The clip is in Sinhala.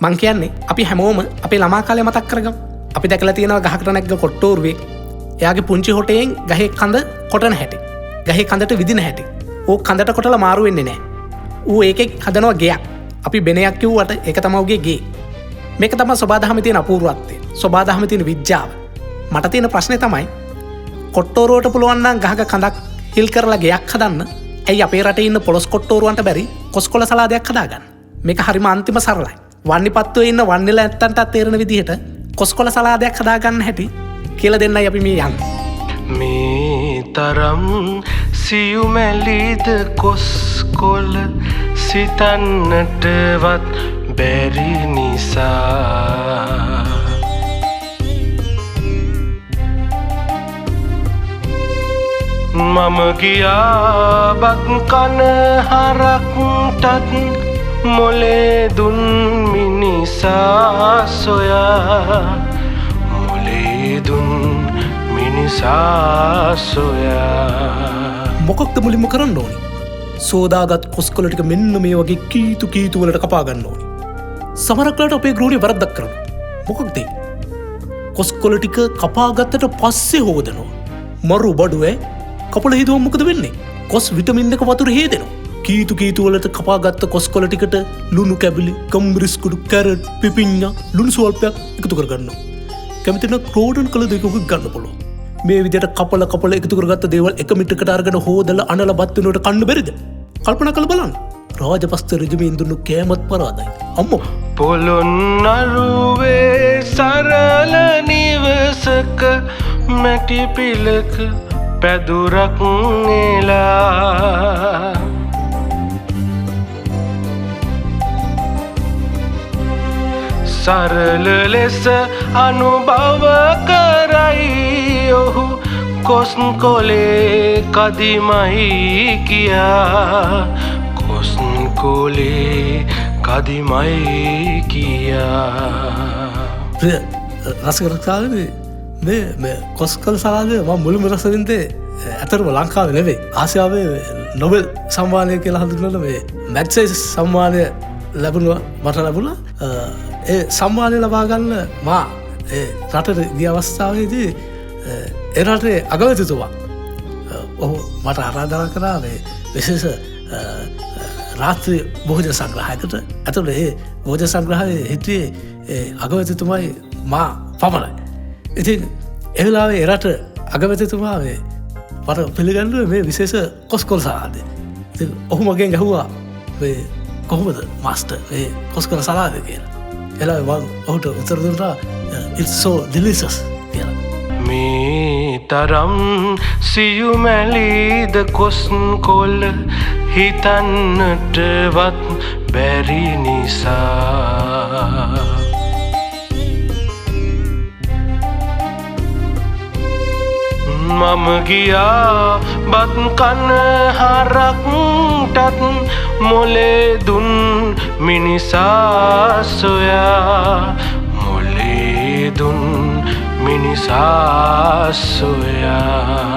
මං කියන්නේ අපි හැමෝම අපේ ළමා කාලේ මතක් කරගමු. අපි දැකලා තියෙනවා ගහකට නැග්ග කොට්ටෝරුවේ එයාගේ පුංචි හොටෙන් ගහේ කඳ කොටන හැටි. ගහේ කඳට විදින හැටි. ඌ කඳට කොටලා මාරු වෙන්නේ නැහැ. ඌ ඒකෙන් හදනවා ගෙයක්. අපි බෙනයක් කිව්වට ඒක තමයි ඌගේ ගේ. මේක තමයි සබාදහමේ තියෙන අපූර්වත්වය. සබාදහමේ තියෙන විද්‍යාව. මට තියෙන ප්‍රශ්නේ තමයි කොට්ටෝරුවට පුළුවන් නම් ගහක කඳක් හිල් කරලා ගෙයක් හදන්න. ඇයි අපේ රටේ ඉන්න පොලොස් කොට්ටෝරුවන්ට බැරි කොස්කොල සලාදයක් හදාගන්න? මේක හරිම අන්තිම සරලයි. වන්නිපත්තුවේ ඉන්න වන්නිල ඇත්තන්ට තේරෙන විදිහට කොස්කොල සලාදයක් හදාගන්න හැටි කියලා දෙන්නයි අපි මේ යන්නේ. මේ තරම් සියුමැලිද කොස්කොල සිතන්නටවත් බැරි නිසා මම ගියා බත් කන හරක්ටත් මොලේ දුන් මිනිසා සොයා මොලේ දුන් මිනිසා සොයා. මොකක්ද මුලින්ම කරන්න ඕනි? සෝදාගත් කොස්කොල ටික මෙන්න මේ වගේ කීතු කීතු වලට කපා ගන්න ඕනි. සමහරක්ලාට අපේ ගෘහණිය වරද්දක් කරනවා. මොකක්ද ඒ? කොස්කොල ටික කපාගත්තට පස්සේ හොදනවා. මරු බඩුවේ කපල හේදුවම මොකද වෙන්නේ? කොස් විටමින් එක වතුර හේදෙනවා. කීතු කීතු වලට කපාගත්ත කොස්කොල ටිකට ලුණු කැබිලි, කම්බරිස් කුඩු, කැරට්, පිපිඤ්ඤා, ලුණු ස්වල්පයක් එකතු කරගන්නවා. කැමති නම් ක්‍රෝඩන් කළ දෙකක් ගන්න පුළුවන්. මේ විදිහට කපල එකතු කරගත්ත දේවල් එක මිටකට අරගෙන හොදලා අනලා බත් වෙනකොට කන්න බැරිද? කල්පනා කරලා බලන්න. රාජපක්ෂ රජුමින් දුන්නු කෑමත් පරාදයි. අම්මෝ පොළොන්නරුවේ සරල නිවසක මැටි පිලක පැදුරක් එලා සරල ලෙස අනුභව කරයි ඔහු කොස්කොලේ කදිමයි කියා කොස්කොලේ කදිමයි කියා. රසකරක්තාවේ මේ කොස්කොල සලාද මම මුලින්ම රස වින්දේ ඇතරම ලංකාවේ නෙවෙයි ආසියාවේ නොබෙල් සම්මානය කියලා හඳුන්වන මේ මැග්සයිස් සම්මානය ලැබුණා මට ලැබුණා. ඒ සම්මානය ලබා ගන්න මා රටට ගිය අවස්ථාවේදී ඒ රටේ අගමැතිතුමා ඔහු මට ආරාධනා කරා මේ විශේෂ රාත්‍රී භෝජන සංග්‍රහයකට. ඇතුළේ ඒ භෝජන සංග්‍රහයේ හිටියේ අගමැතිතුමයි මා පමණයි. ඉතින් ඒ වෙලාවේ ඒ රට අගමැතිතුමා මේ මට පිළිගන්නුවේ මේ විශේෂ කොස්කොල සලාදය. ඉතින් ඔහු මගෙන් ඇහුවා මේ කොහොමද මාස්ටර් මේ කොස්කොල සලාදය කියලා. එලා මම ඔහුට උත්තර දුන්නා it's so delicious කියලා. මේ තරම් සියුමැලිද කොස්කොල හිතන්නටවත් බැරි නිසා මම ගියා බත් කන හරක්ටත් මොලේ දුන් මිනිසා සොයා මොලේ දුන් මිනිසා සොයා.